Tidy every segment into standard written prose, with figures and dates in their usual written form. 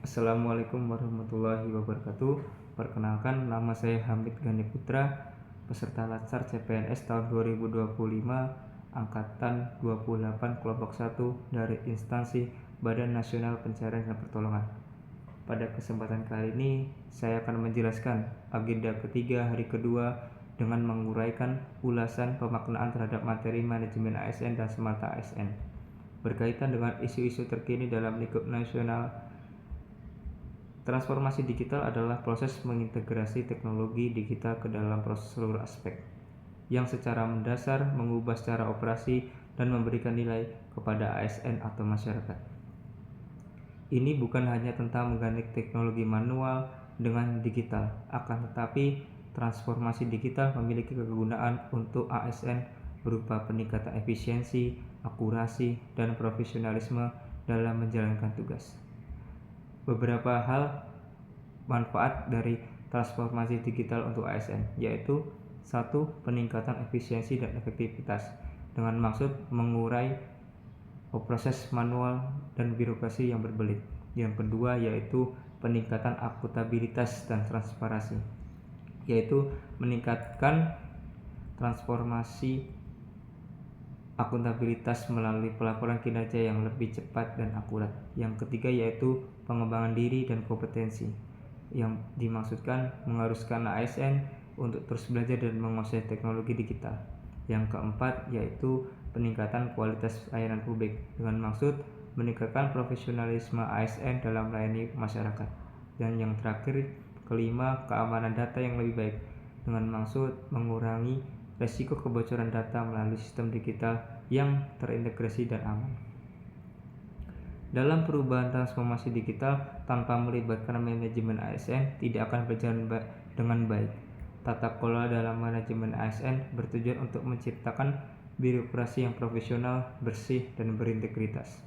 Assalamualaikum warahmatullahi wabarakatuh. Perkenalkan, nama saya Hamid Gani Putra, peserta Latsar CPNS tahun 2025, Angkatan 28 Kelompok 1 dari instansi Badan Nasional Pencarian dan Pertolongan. Pada kesempatan kali ini, saya akan menjelaskan agenda ketiga hari kedua dengan menguraikan ulasan pemaknaan terhadap materi manajemen ASN dan semata ASN berkaitan dengan isu-isu terkini dalam lingkup nasional. Transformasi digital adalah proses mengintegrasi teknologi digital ke dalam proses seluruh aspek, yang secara mendasar mengubah secara operasi dan memberikan nilai kepada ASN atau masyarakat. Ini bukan hanya tentang mengganti teknologi manual dengan digital, akan tetapi transformasi digital memiliki kegunaan untuk ASN berupa peningkatan efisiensi, akurasi, dan profesionalisme dalam menjalankan tugas. Beberapa hal manfaat dari transformasi digital untuk ASN, yaitu 1. Peningkatan efisiensi dan efektivitas dengan maksud mengurai proses manual dan birokrasi yang berbelit. Yang kedua yaitu peningkatan akuntabilitas dan transparansi, yaitu meningkatkan transformasi akuntabilitas melalui pelaporan kinerja yang lebih cepat dan akurat. Yang ketiga yaitu pengembangan diri dan kompetensi, yang dimaksudkan mengharuskan ASN untuk terus belajar dan menguasai teknologi digital. Yang keempat yaitu peningkatan kualitas layanan publik dengan maksud meningkatkan profesionalisme ASN dalam melayani masyarakat. Dan yang terakhir kelima, keamanan data yang lebih baik dengan maksud mengurangi resiko kebocoran data melalui sistem digital yang terintegrasi dan aman. Dalam perubahan transformasi digital tanpa melibatkan manajemen ASN tidak akan berjalan dengan baik. Tata kelola dalam manajemen ASN bertujuan untuk menciptakan birokrasi yang profesional, bersih, dan berintegritas,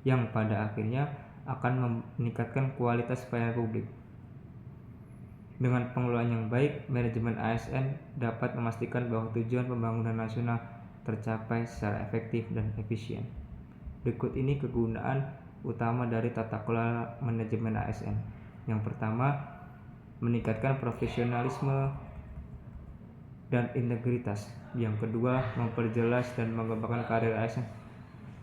yang pada akhirnya akan meningkatkan kualitas pelayanan publik. Dengan pengelolaan yang baik, manajemen ASN dapat memastikan bahwa tujuan pembangunan nasional tercapai secara efektif dan efisien. Berikut ini kegunaan utama dari tata kelola manajemen ASN. Yang pertama, meningkatkan profesionalisme dan integritas. Yang kedua, memperjelas dan mengembangkan karir ASN.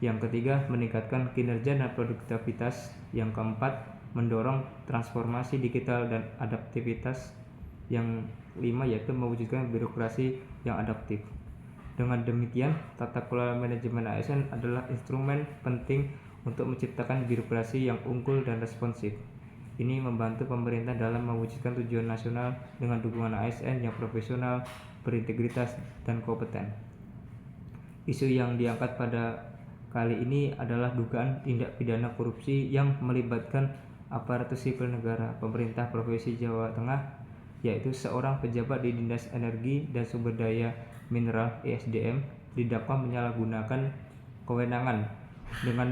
Yang ketiga, meningkatkan kinerja dan produktivitas. Yang keempat, mendorong transformasi digital dan adaptivitas. Yang lima yaitu mewujudkan birokrasi yang adaptif. Dengan demikian, tata kelola manajemen ASN adalah instrumen penting untuk menciptakan birokrasi yang unggul dan responsif. Ini membantu pemerintah dalam mewujudkan tujuan nasional dengan dukungan ASN yang profesional, berintegritas, dan kompeten. Isu yang diangkat pada kali ini adalah dugaan tindak pidana korupsi yang melibatkan aparatur sipil negara pemerintah Provinsi Jawa Tengah, yaitu seorang pejabat di Dinas Energi dan Sumber Daya Mineral (ESDM) didakwa menyalahgunakan kewenangan dengan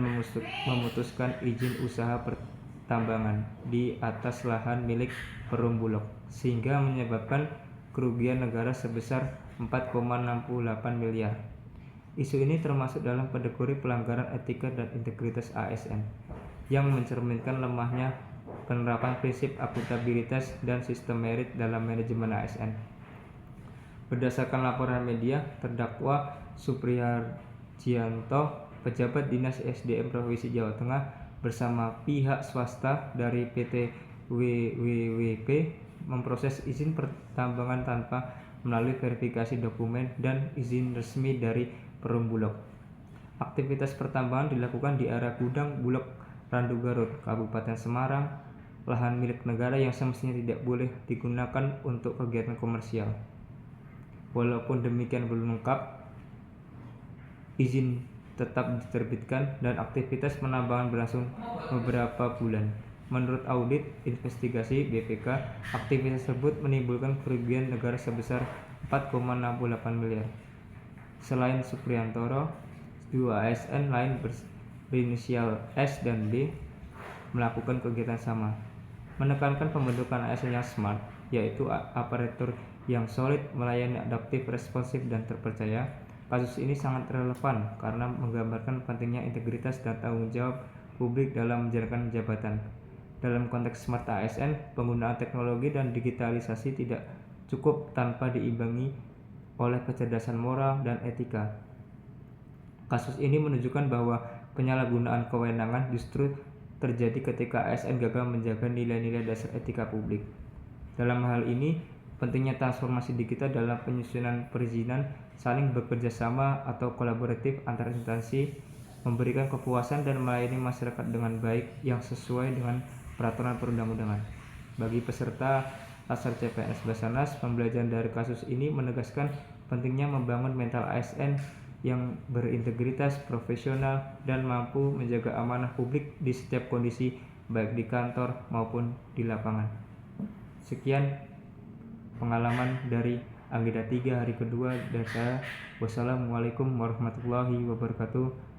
memutuskan izin usaha pertambangan di atas lahan milik Perum Bulog, sehingga menyebabkan kerugian negara sebesar 4,68 miliar. Isu ini termasuk dalam kategori pelanggaran etika dan integritas ASN yang mencerminkan lemahnya penerapan prinsip akuntabilitas dan sistem merit dalam manajemen ASN. Berdasarkan laporan media, terdakwa Supriharjianto, pejabat Dinas SDM Provinsi Jawa Tengah, bersama pihak swasta dari PT WWWP memproses izin pertambangan tanpa melalui verifikasi dokumen dan izin resmi dari Perum Bulog. Aktivitas pertambangan dilakukan di area gudang Bulog Randu Garut, Kabupaten Semarang, lahan milik negara yang semestinya tidak boleh digunakan untuk kegiatan komersial. Walaupun demikian belum lengkap, izin tetap diterbitkan dan aktivitas penambangan berlangsung beberapa bulan. Menurut audit investigasi BPK, aktivitas tersebut menimbulkan kerugian negara sebesar 4,68 miliar. Selain Supriantoro, dua ASN lain berinisial S dan B melakukan kegiatan sama, menekankan pembentukan ASN yang smart, yaitu aparatur yang solid, melayani, adaptif, responsif, dan terpercaya. Kasus ini sangat relevan karena menggambarkan pentingnya integritas dan tanggung jawab publik dalam menjalankan jabatan. Dalam konteks smart ASN, penggunaan teknologi dan digitalisasi tidak cukup tanpa diimbangi oleh kecerdasan moral dan etika. Kasus ini menunjukkan bahwa penyalahgunaan kewenangan justru terjadi ketika ASN gagal menjaga nilai-nilai dasar etika publik. Dalam hal ini, pentingnya transformasi digital dalam penyusunan perizinan, saling bekerja sama atau kolaboratif antar instansi, memberikan kepuasan dan melayani masyarakat dengan baik yang sesuai dengan peraturan perundang-undangan. Bagi peserta Laser CPNS Basarnas, pembelajaran dari kasus ini menegaskan pentingnya membangun mental ASN yang berintegritas, profesional, dan mampu menjaga amanah publik di setiap kondisi, baik di kantor maupun di lapangan. Sekian pengalaman dari Agenda 3 hari kedua dari saya. Wassalamualaikum warahmatullahi wabarakatuh.